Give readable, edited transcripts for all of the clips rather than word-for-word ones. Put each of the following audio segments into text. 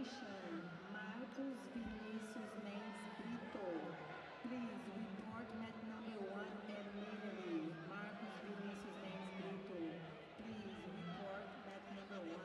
Elimination, Matheus Gabriel. Please report match number 1 immediately. Matheus Gabriel. Please report match number 1.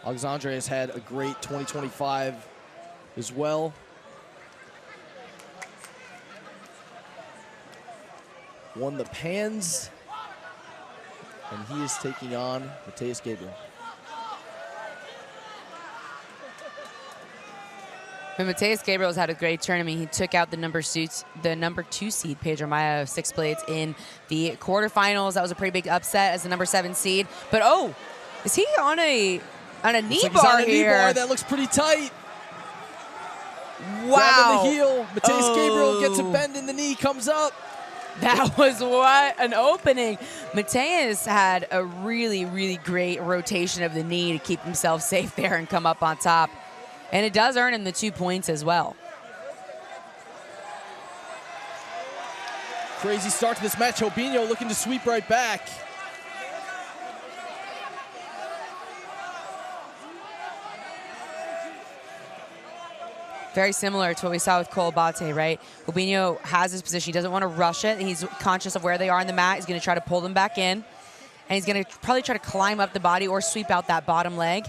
Alexandre has had a great 2025 as well. Won the Pans, and he is taking on Matheus Gabriel. When Matheus Gabriel's had a great tournament, he took out the number 2 seed, Pedro Maia, of 6 blades in the quarterfinals. That was a pretty big upset as the number 7 seed. But oh, is he on a knee bar he's on a here? Knee bar. That looks pretty tight. Wow. Grabbing the heel. Matheus Gabriel gets a bend in the knee, comes up. That was what an opening. Matheus had a really, really great rotation of the knee to keep himself safe there and come up on top. And it does earn him the 2 points as well. Crazy start to this match. Robinho looking to sweep right back. Very similar to what we saw with Cole Abate, right? Robinho has his position. He doesn't want to rush it. He's conscious of where they are on the mat. He's going to try to pull them back in. And he's going to probably try to climb up the body or sweep out that bottom leg.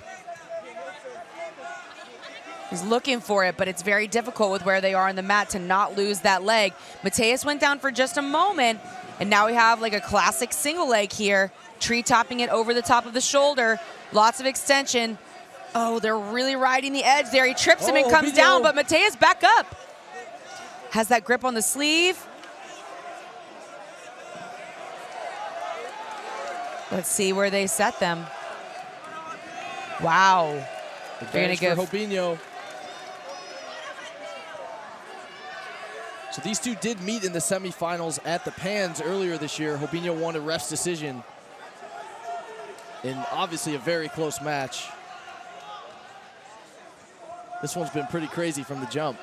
He's looking for it, but it's very difficult with where they are on the mat to not lose that leg. Matheus went down for just a moment, and now we have like a classic single leg here. Tree topping it over the top of the shoulder. Lots of extension. Oh, they're really riding the edge there. He trips him and comes down, but Matheus back up. Has that grip on the sleeve. Let's see where they set them. Wow. They're going to give Robinho. So these two did meet in the semifinals at the Pans earlier this year. Robinho won a ref's decision in obviously a very close match. This one's been pretty crazy from the jump.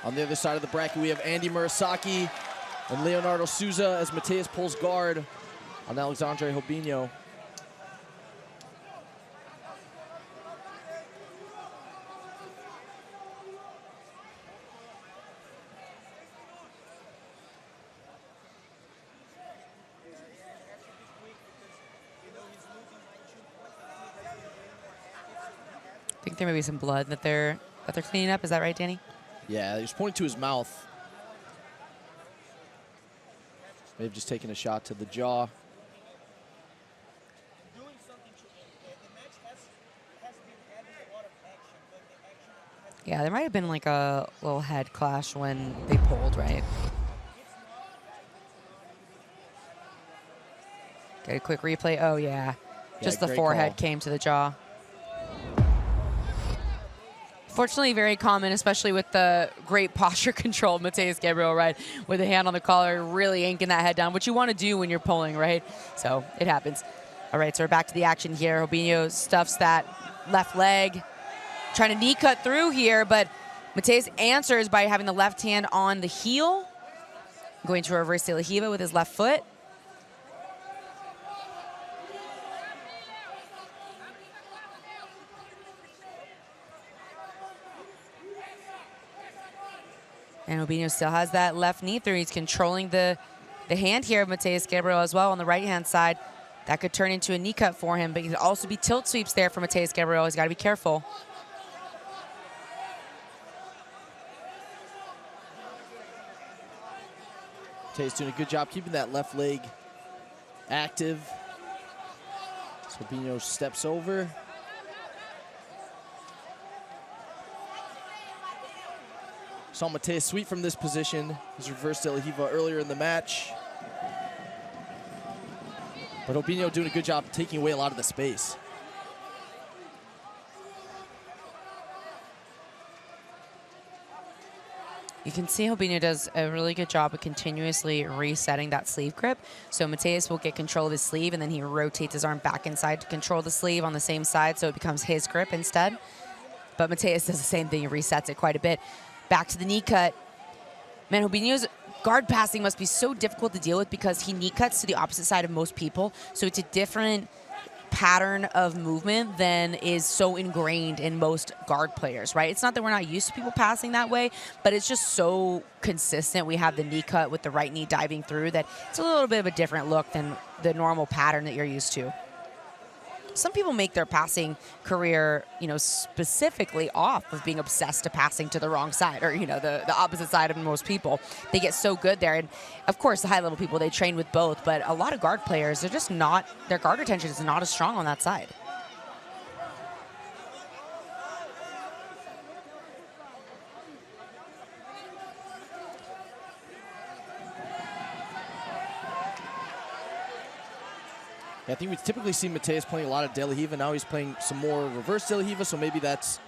On the other side of the bracket, we have Andy Murasaki and Leonardo Souza as Matheus pulls guard on Alexandre Robinho. I think there may be some blood that they're cleaning up. Is that right, Danny? Yeah, he was pointing to his mouth. May have just taken a shot to the jaw. Yeah, there might have been like a little head clash when they pulled, right? Get a quick replay. Oh, yeah. Just the forehead came to the jaw. Fortunately, very common, especially with the great posture control of Matheus Gabriel, right? With a hand on the collar, really yanking that head down, which you want to do when you're pulling, right? So it happens. All right, so we're back to the action here. Robinho stuffs that left leg, trying to knee cut through here, but Matheus answers by having the left hand on the heel, going to reverse de la Riva with his left foot. And Robinho still has that left knee through. He's controlling the hand here of Matheus Gabriel as well on the right-hand side. That could turn into a knee cut for him, but he could also be tilt sweeps there for Matheus Gabriel. He's got to be careful. Matheus doing a good job keeping that left leg active. So Robinho steps over. Saw Matheus sweep from this position. His reverse de la Riva earlier in the match. But Robinho doing a good job taking away a lot of the space. You can see Robinho does a really good job of continuously resetting that sleeve grip. So Matheus will get control of his sleeve, and then he rotates his arm back inside to control the sleeve on the same side, so it becomes his grip instead. But Matheus does the same thing. He resets it quite a bit. Back to the knee cut. Man, Robinho's guard passing must be so difficult to deal with because he knee cuts to the opposite side of most people. So it's a different pattern of movement than is so ingrained in most guard players, right? It's not that we're not used to people passing that way, but it's just so consistent. We have the knee cut with the right knee diving through that it's a little bit of a different look than the normal pattern that you're used to. Some people make their passing career, specifically off of being obsessed to passing to the wrong side, or, the opposite side of most people. They get so good there. And of course, the high level people, they train with both, but a lot of guard players, they're just not, their guard retention is not as strong on that side. Yeah, I think we typically see Matheus playing a lot of De La Riva. Now he's playing some more reverse De La Riva, so maybe that's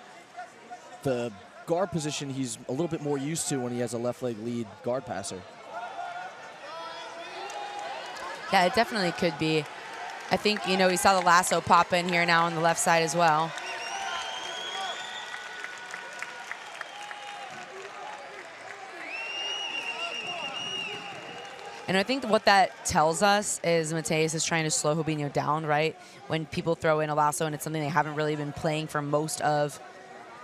the guard position he's a little bit more used to when he has a left leg lead guard passer. Yeah, it definitely could be. I think, we saw the lasso pop in here now on the left side as well. And I think what that tells us is Matheus is trying to slow Robinho down, right? When people throw in a lasso and it's something they haven't really been playing for most of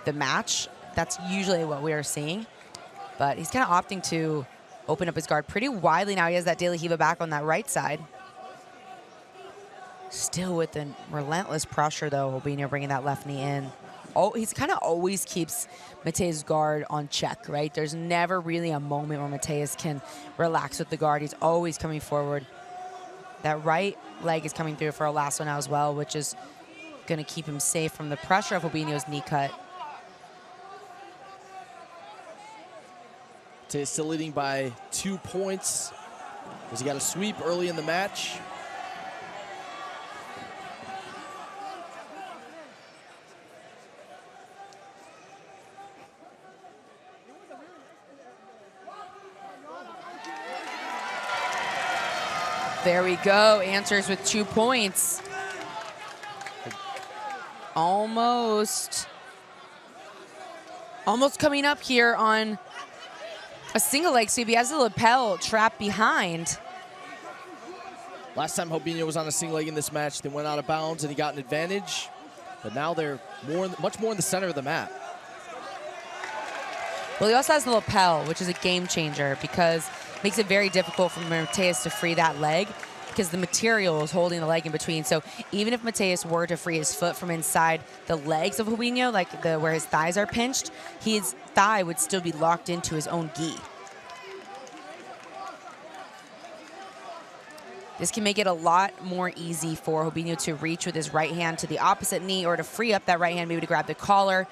the match, that's usually what we are seeing. But he's kind of opting to open up his guard pretty widely now. He has that De La Riva back on that right side. Still with the relentless pressure, though, Robinho bringing that left knee in. Oh, he's kind of always keeps Matheus' guard on check, right? There's never really a moment where Matheus can relax with the guard. He's always coming forward. That right leg is coming through for a lasso now as well, which is going to keep him safe from the pressure of Robinho's knee cut. Matheus still leading by 2 points as he got a sweep early in the match. There we go. Answers with 2 points. Almost coming up here on a single leg sweep. He has the lapel trapped behind. Last time Robinho was on a single leg in this match, they went out of bounds and he got an advantage. But now they're much more in the center of the map. Well, he also has the lapel, which is a game changer because it makes it very difficult for Matheus to free that leg because the material is holding the leg in between. So even if Matheus were to free his foot from inside the legs of Robinho, like where his thighs are pinched, his thigh would still be locked into his own gi. This can make it a lot more easy for Robinho to reach with his right hand to the opposite knee or to free up that right hand, maybe to grab the collar,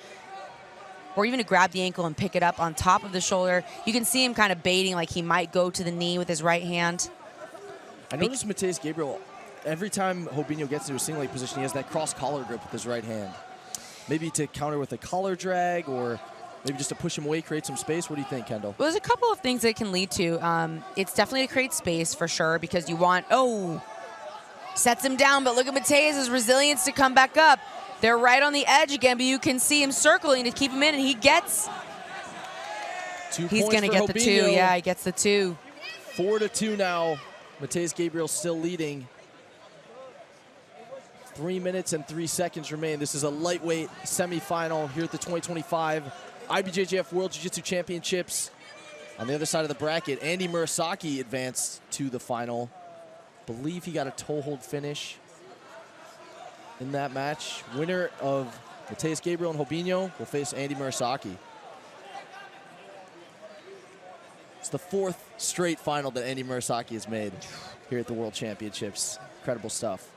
or even to grab the ankle and pick it up on top of the shoulder. You can see him kind of baiting like he might go to the knee with his right hand. I noticed Matheus Gabriel, every time Robinho gets into a single leg position, he has that cross collar grip with his right hand. Maybe to counter with a collar drag or maybe just to push him away, create some space. What do you think, Kendall? Well, there's a couple of things that it can lead to. It's definitely to create space for sure because you want, sets him down, but look at Matheus' resilience to come back up. They're right on the edge again, but you can see him circling to keep him in, and he gets. 2 He's points going to for get Robinho. the 2. Yeah, he gets the 2. 4-2 now. Matheus Gabriel still leading. 3 minutes and 3 seconds remain. This is a lightweight semifinal here at the 2025 IBJJF World Jiu-Jitsu Championships. On the other side of the bracket, Andy Murasaki advanced to the final. Believe he got a toe hold finish in that match. Winner of Matheus Gabriel and Robinho will face Andy Murasaki. It's the 4th straight final that Andy Murasaki has made here at the World Championships. Incredible stuff.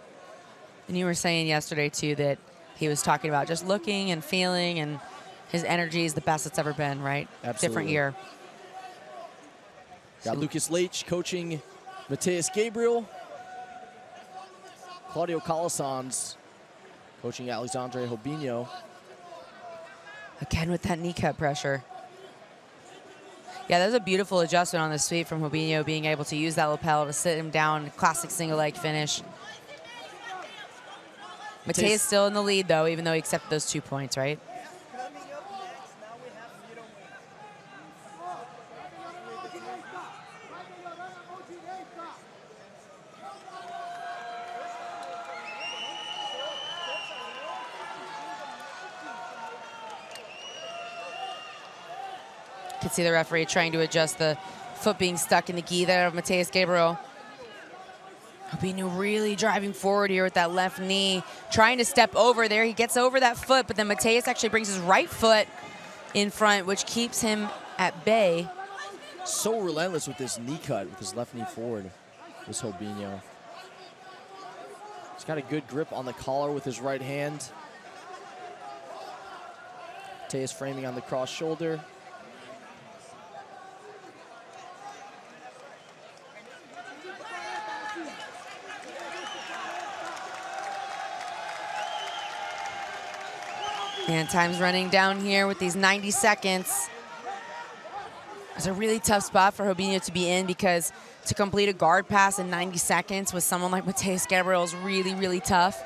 And you were saying yesterday, too, that he was talking about just looking and feeling, and his energy is the best it's ever been, right? Absolutely. Different year. Got Lucas Leitch coaching Matheus Gabriel. Claudio Calasanz coaching Alexandre Robinho. Again with that kneecap pressure. Yeah, that was a beautiful adjustment on the sweep from Robinho, being able to use that lapel to sit him down. Classic single leg finish. Matheus still in the lead, though, even though he accepted those 2 points, right? You can see the referee trying to adjust the foot being stuck in the gi there of Matheus Gabriel. Robinho really driving forward here with that left knee, trying to step over there. He gets over that foot, but then Matheus actually brings his right foot in front, which keeps him at bay. So relentless with this knee cut, with his left knee forward, this Robinho. He's got a good grip on the collar with his right hand. Matheus framing on the cross shoulder. And time's running down here with these 90 seconds. It's a really tough spot for Robinho to be in, because to complete a guard pass in 90 seconds with someone like Matheus Gabriel is really, really tough.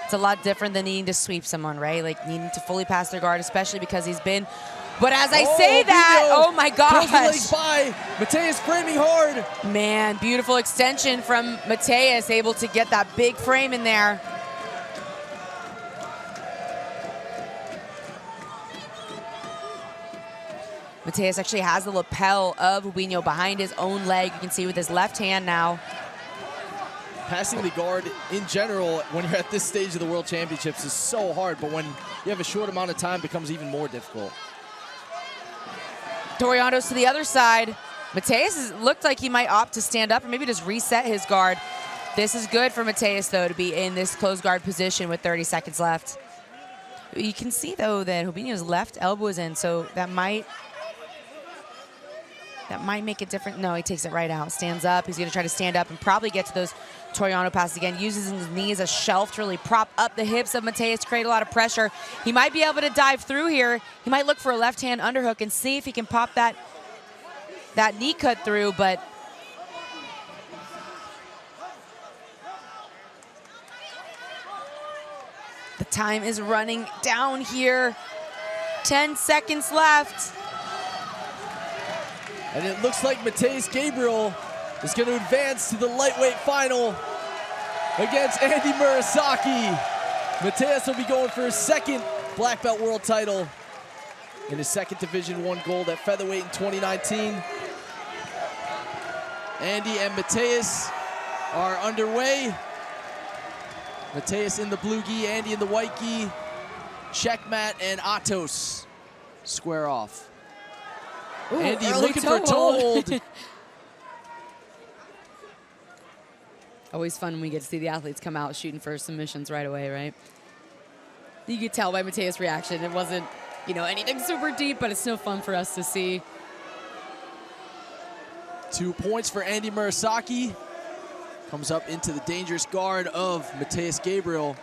It's a lot different than needing to sweep someone, right? Like needing to fully pass their guard, especially because he's been. But as I say that, oh my gosh. Legs by. Matheus framing hard. Man, beautiful extension from Matheus, able to get that big frame in there. Matheus actually has the lapel of Robinho behind his own leg. You can see with his left hand now. Passing the guard in general when you're at this stage of the World Championships is so hard, but when you have a short amount of time, it becomes even more difficult. Toriano's to the other side. Matheus looked like he might opt to stand up or maybe just reset his guard. This is good for Matheus, though, to be in this closed guard position with 30 seconds left. You can see, though, that Robinho's left elbow is in, so that might make it different. No, he takes it right out. Stands up. He's going to try to stand up and probably get to those Toriano passes again. Uses his knee as a shelf to really prop up the hips of Matheus to create a lot of pressure. He might be able to dive through here. He might look for a left-hand underhook and see if he can pop that knee cut through, but the time is running down here. 10 seconds left. And it looks like Matheus Gabriel is going to advance to the lightweight final against Andy Murasaki. Matheus will be going for his second black belt world title in his second Division I gold at featherweight in 2019. Andy and Matheus are underway. Matheus in the blue gi, Andy in the white gi. Checkmat and Atos square off. Ooh, Andy looking for a toe hold. Always fun when we get to see the athletes come out shooting for submissions right away, right? You could tell by Matheus' reaction. It wasn't, anything super deep, but it's still fun for us to see. 2 points for Andy Murasaki. Comes up into the dangerous guard of Matheus Gabriel.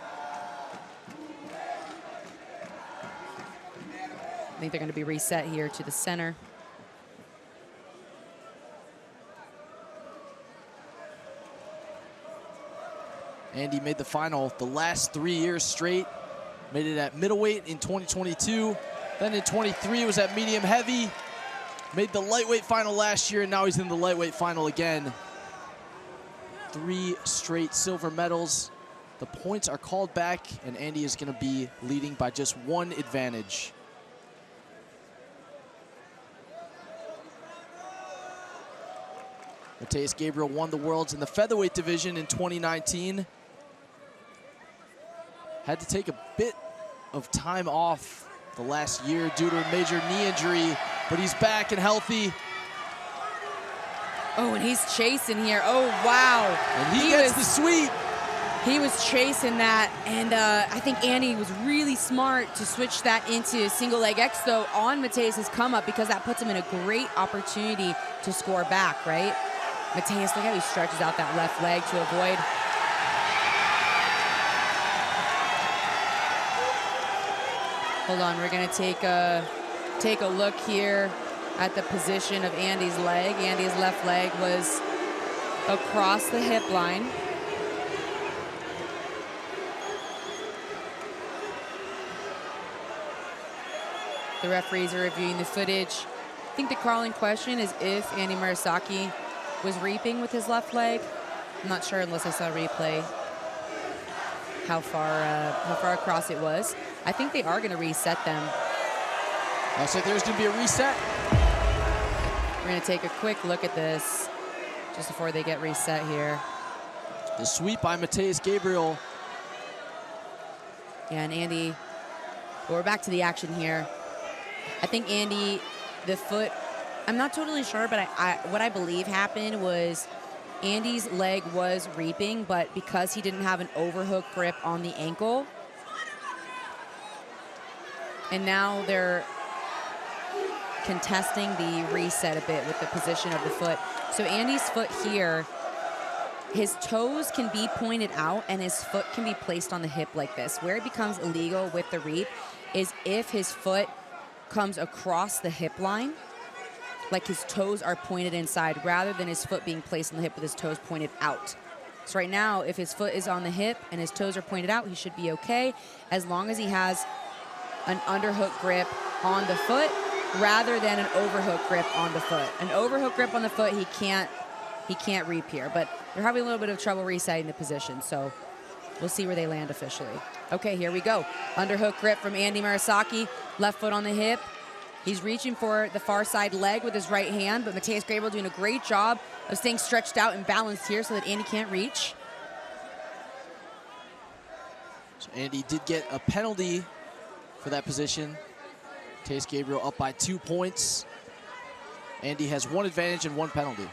I think they're going to be reset here to the center. Andy made the final the last 3 years straight. Made it at middleweight in 2022. Then in 23 was at medium heavy. Made the lightweight final last year, and now he's in the lightweight final again. 3 straight silver medals. The points are called back, and Andy is going to be leading by just 1 advantage. Matheus Gabriel won the Worlds in the featherweight division in 2019. Had to take a bit of time off the last year due to a major knee injury, but he's back and healthy. Oh, and he's chasing here. Oh, wow. And he gets the sweep. He was chasing that, and I think Andy was really smart to switch that into single leg X, though, on Matheus' come up, because that puts him in a great opportunity to score back, right? Matheus, look how he stretches out that left leg to avoid. Hold on, we're gonna take a look here at the position of Andy's leg. Andy's left leg was across the hip line. The referees are reviewing the footage. I think the crawling question is if Andy Murasaki was reaping with his left leg. I'm not sure unless I saw a replay how far across it was. I think they are going to reset them. Looks like there's going to be a reset. We're going to take a quick look at this just before they get reset here. The sweep by Matheus Gabriel. Yeah, and Andy, well, we're back to the action here. I think Andy, the foot, I'm not totally sure, but what I believe happened was Andy's leg was reaping, but because he didn't have an overhook grip on the ankle, and now they're contesting the reset a bit with the position of the foot. So Andy's foot here, his toes can be pointed out and his foot can be placed on the hip like this. Where it becomes illegal with the reap is if his foot comes across the hip line, like his toes are pointed inside rather than his foot being placed on the hip with his toes pointed out. So right now, if his foot is on the hip and his toes are pointed out, he should be okay as long as he has an underhook grip on the foot rather than an overhook grip on the foot. An overhook grip on the foot, he can't reap here, but they're having a little bit of trouble resetting the position, so we'll see where they land officially. Okay, here we go. Underhook grip from Andy Murasaki, left foot on the hip. He's reaching for the far side leg with his right hand, but Matheus Gabriel doing a great job of staying stretched out and balanced here so that Andy can't reach. So Andy did get a penalty for that position. Matheus Gabriel up by 2 points. Andy has 1 advantage and 1 penalty.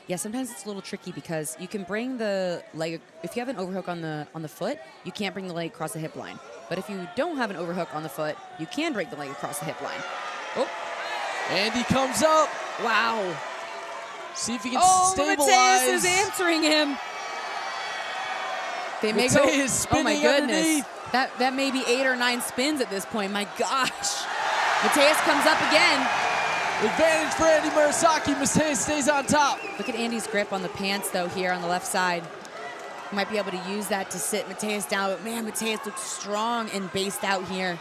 Yeah, sometimes it's a little tricky because you can bring the leg, if you have an overhook on the foot, you can't bring the leg across the hip line. But if you don't have an overhook on the foot, you can break the leg across the hip line. Oh. Andy comes up. Wow. See if he can stabilize. Matheus is answering him. They may go, oh my goodness. Underneath. That may be 8 or 9 spins at this point. My gosh. Matheus comes up again. Advantage for Andy Murasaki. Matheus stays on top. Look at Andy's grip on the pants, though, here on the left side. He might be able to use that to sit Matheus down, but man, Matheus looks strong and based out here.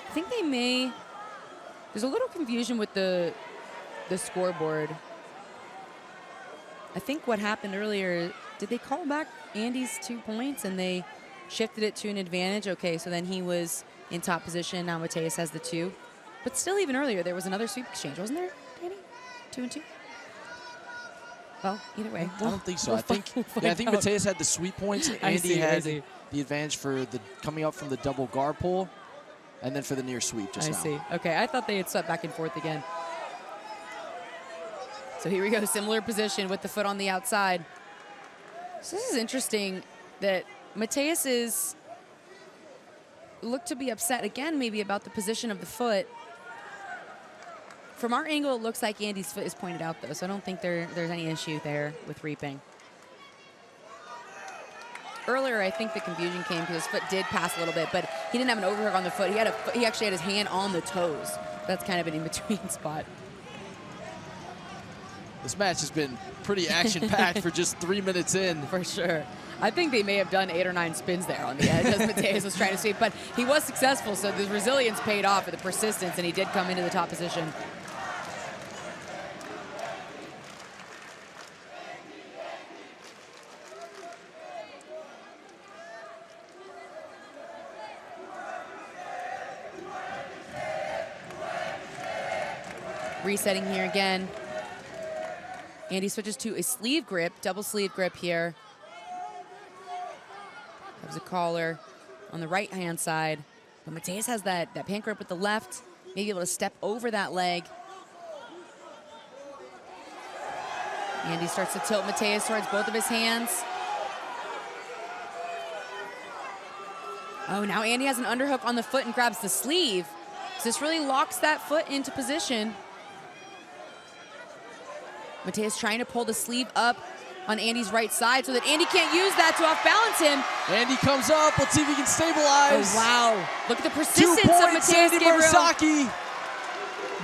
I think they may, there's a little confusion with the scoreboard. I think what happened earlier, did they call back Andy's 2 points and they shifted it to an advantage? Okay, so then he was in top position. Now Matheus has the 2. But still, even earlier, there was another sweep exchange, wasn't there, Danny? 2 and 2? Well, either way. I don't think so. I think Matheus had the sweep points. Andy had the advantage for the coming up from the double guard pull. And then for the near sweep just now. I see. Okay, I thought they had swept back and forth again. So here we go, similar position with the foot on the outside. So this is interesting that Matheus looked to be upset again maybe about the position of the foot. From our angle, it looks like Andy's foot is pointed out, though, so I don't think there's any issue there with reaping. Earlier, I think the confusion came because his foot did pass a little bit, but he didn't have an overhook on the foot. He actually had his hand on the toes. That's kind of an in-between spot. This match has been pretty action-packed for just 3 minutes in. For sure. I think they may have done 8 or 9 spins there on the edge as Matheus was trying to sweep, but he was successful, so the resilience paid off for the persistence, and he did come into the top position. Resetting here again. Andy switches to a sleeve grip, double sleeve grip here. That was a collar on the right-hand side. But Matheus has that pant grip with the left, maybe able to step over that leg. Andy starts to tilt Matheus towards both of his hands. Oh, now Andy has an underhook on the foot and grabs the sleeve. So this really locks that foot into position. Matheus trying to pull the sleeve up on Andy's right side so that Andy can't use that to off-balance him. Andy comes up. Let's see if he can stabilize. Oh, wow. Look at the persistence 2 of points, Matheus Andy Gabriel. Murasaki.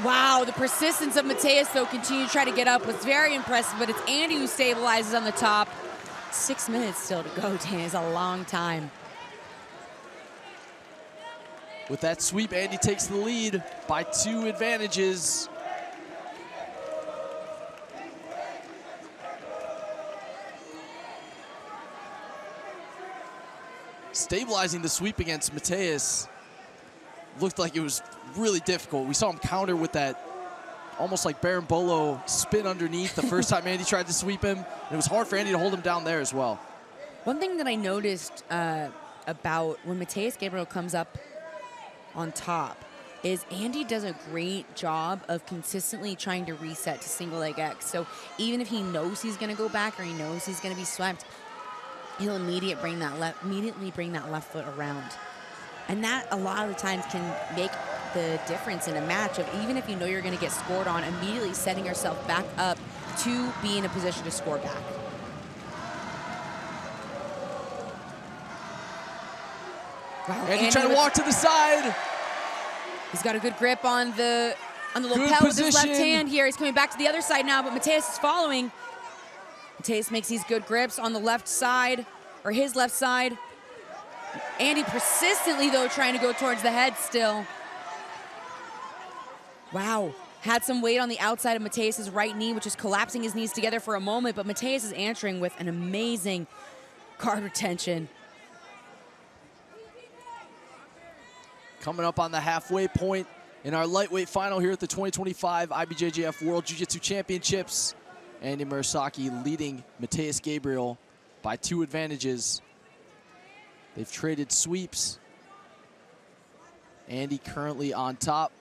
Wow, the persistence of Matheus, though, continue to try to get up. Was very impressive, but it's Andy who stabilizes on the top. 6 minutes still to go, Dan. It's a long time. With that sweep, Andy takes the lead by 2 advantages. Stabilizing the sweep against Matheus looked like it was really difficult. We saw him counter with that almost like Berimbolo spin underneath the first time Andy tried to sweep him. And it was hard for Andy to hold him down there as well. One thing that I noticed about when Matheus Gabriel comes up on top is Andy does a great job of consistently trying to reset to single leg X. So even if he knows he's going to go back or he knows he's going to be swept, he'll immediately bring that left foot around. And that a lot of the times can make the difference in a match of, even if you know you're going to get scored on, immediately setting yourself back up to be in a position to score back. Wow, Andy trying to walk to the side. He's got a good grip on the lapel with his left hand here. He's coming back to the other side now, but Matheus is following. Matheus makes these good grips on the left side, or his left side. Andy persistently, though, trying to go towards the head still. Wow. Had some weight on the outside of Matheus' right knee, which is collapsing his knees together for a moment, but Matheus is answering with an amazing guard retention. Coming up on the halfway point in our lightweight final here at the 2025 IBJJF World Jiu-Jitsu Championships. Andy Murasaki leading Matheus Gabriel by 2 advantages. They've traded sweeps. Andy currently on top.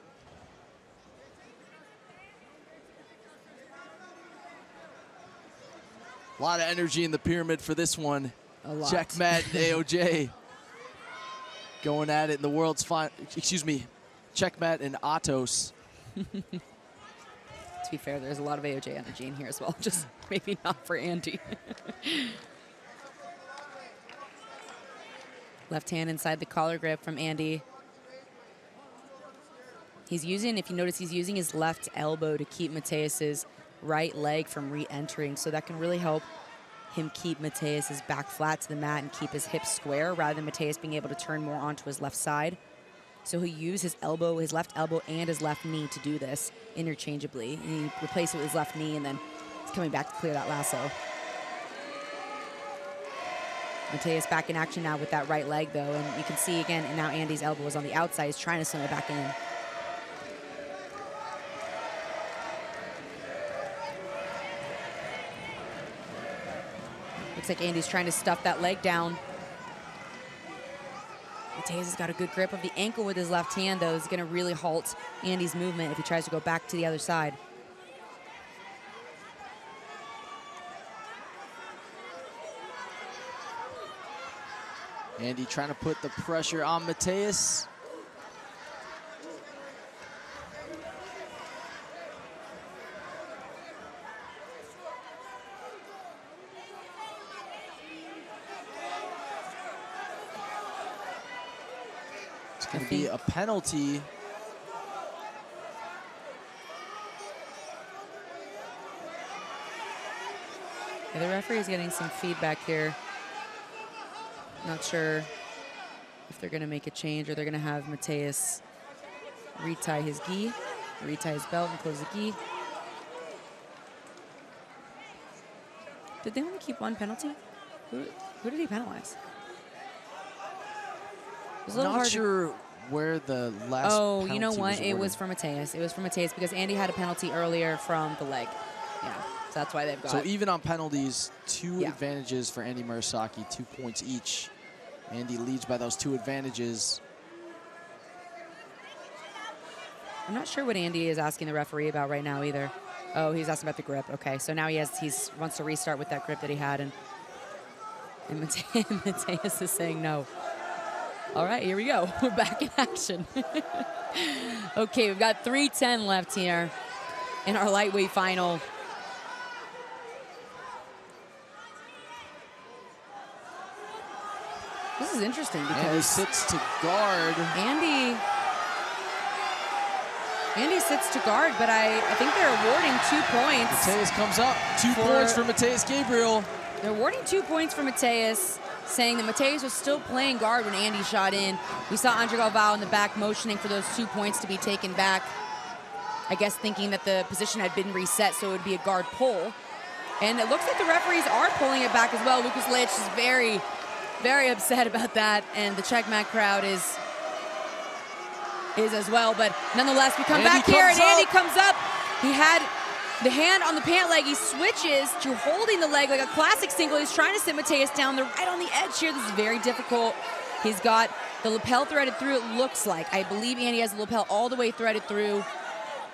A lot of energy in the pyramid for this one. A lot. Checkmate AOJ going at it in the world's final. Excuse me, Checkmate and Atos. To be fair, there's a lot of AOJ energy in here as well, just maybe not for Andy. Left hand inside the collar grip from Andy. He's using, if you notice, he's using his left elbow to keep Matheus's right leg from re-entering, so that can really help him keep Matheus's back flat to the mat and keep his hips square rather than Matheus being able to turn more onto his left side. So he'll use his elbow, his left elbow and his left knee to do this interchangeably. And he replaces it with his left knee, and then he's coming back to clear that lasso. Matheus back in action now with that right leg, though, and you can see again, and now Andy's elbow is on the outside. He's trying to swim it back in. Looks like Andy's trying to stuff that leg down. Matheus has got a good grip of the ankle with his left hand, though. It's going to really halt Andy's movement if he tries to go back to the other side. Andy trying to put the pressure on Matheus. It's going to be a penalty. Yeah, the referee is getting some feedback here. Not sure if they're going to make a change or they're going to have Matheus retie his gi, retie his belt and close the gi. Did they only keep 1 penalty? Who did he penalize? It was a little Not hard sure where the last Oh, you know penalty what? It was awarded. for Matheus. It was for Matheus because Andy had a penalty earlier from the leg. Yeah, so that's why they've got. So even on penalties, 2 Yeah. advantages for Andy Murasaki, 2 points each. Andy leads by those 2 advantages. I'm not sure what Andy is asking the referee about right now either. Oh, he's asking about the grip. Okay, so now he wants to restart with that grip that he had, and Matheus is saying no. All right, here we go. We're back in action. Okay, we've got 3:10 left here in our lightweight final. This is interesting because Andy sits to guard. Andy sits to guard, but I think they're awarding 2 points. Matheus comes up. 2 points for Matheus Gabriel. They're awarding 2 points for Matheus, saying that Matheus was still playing guard when Andy shot in. We saw Andre Galvao in the back motioning for those 2 points to be taken back. I guess thinking that the position had been reset, so it would be a guard pull. And it looks like the referees are pulling it back as well. Lucas Leitch is very, very upset about that, and the Checkmat crowd is as well. But nonetheless, we come back here, and Andy comes up. He had the hand on the pant leg. He switches to holding the leg like a classic single. He's trying to sit Matheus down. They're right on the edge here. This is very difficult. He's got the lapel threaded through, it looks like. I believe Andy has the lapel all the way threaded through,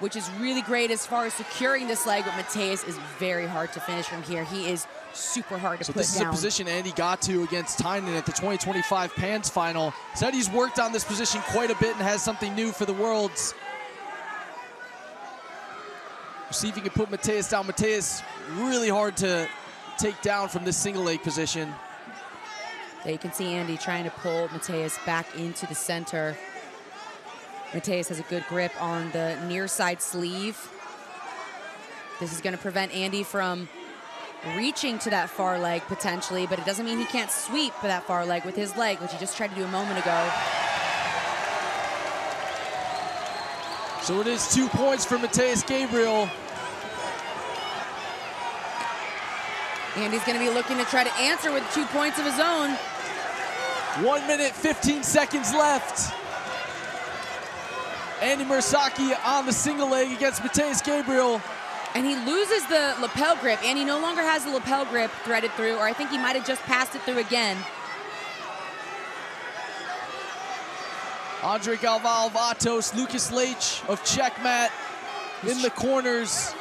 which is really great as far as securing this leg, but Matheus is very hard to finish from here. He is super hard to put down. So this is a position Andy got to against Tynan at the 2025 PANS final. Said he's worked on this position quite a bit and has something new for the Worlds. We'll see if he can put Matheus down. Matheus really hard to take down from this single leg position. There you can see Andy trying to pull Matheus back into the center. Matheus has a good grip on the near side sleeve. This is going to prevent Andy from reaching to that far leg potentially, but it doesn't mean he can't sweep for that far leg with his leg, which he just tried to do a moment ago. So it is 2 points for Matheus Gabriel. Andy's going to be looking to try to answer with 2 points of his own. 1 minute, 15 seconds left. Andy Murasaki on the single leg against Matheus Gabriel. And he loses the lapel grip. Andy no longer has the lapel grip threaded through, or I think he might have just passed it through again. Andre Galvao of Atos, Lucas Leitch of Checkmat in the corners.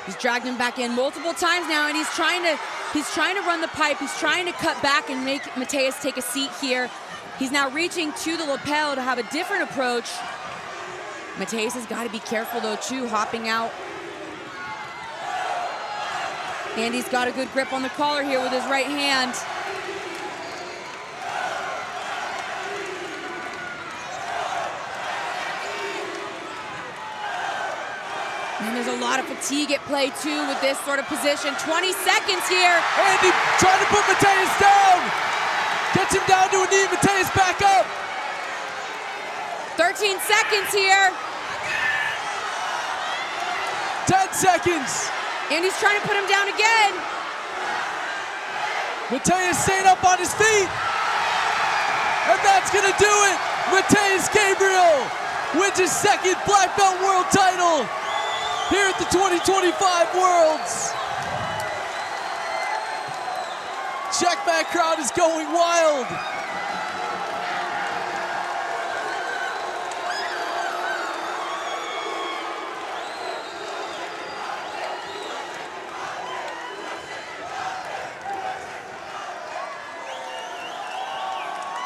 He's dragged him back in multiple times now, and he's trying to run the pipe. He's trying to cut back and make Matheus take a seat here. He's now reaching to the lapel to have a different approach. Matheus has got to be careful though too, hopping out. Andy's got a good grip on the collar here with his right hand. And there's a lot of fatigue at play too with this sort of position. 20 seconds here. Andy trying to put Matheus down. Gets him down to a knee, Matheus back up. 13 seconds here. 10 seconds. Andy's trying to put him down again. Matheus staying up on his feet. And that's gonna do it. Matheus Gabriel wins his second black belt world title here at the 2025 Worlds. Checkmat crowd is going wild.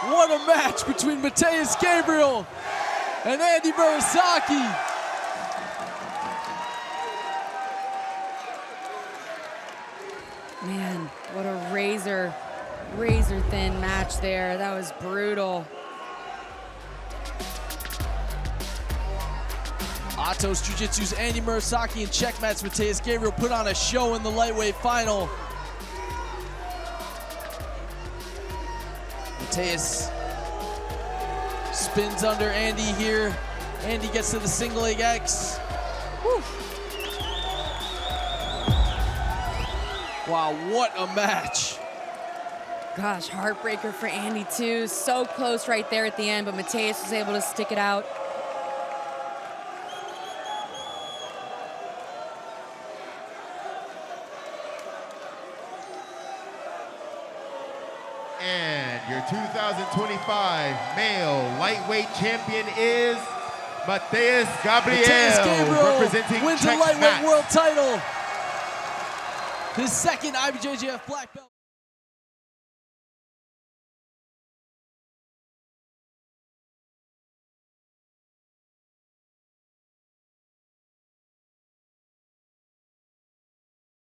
What a match between Matheus Gabriel and Andy Murasaki. Man, what a razor thin match there. That was brutal. Atos Jiu-Jitsu's Andy Murasaki and Checkmat's Matheus Gabriel put on a show in the lightweight final. Matheus spins under Andy here. Andy gets to the single leg X. Whew. Wow, what a match. Gosh, heartbreaker for Andy too. So close right there at the end, but Matheus was able to stick it out. And your 2025 male lightweight champion is Matheus Gabriel. Matheus Gabriel representing wins the lightweight world title. His second IBJJF black belt.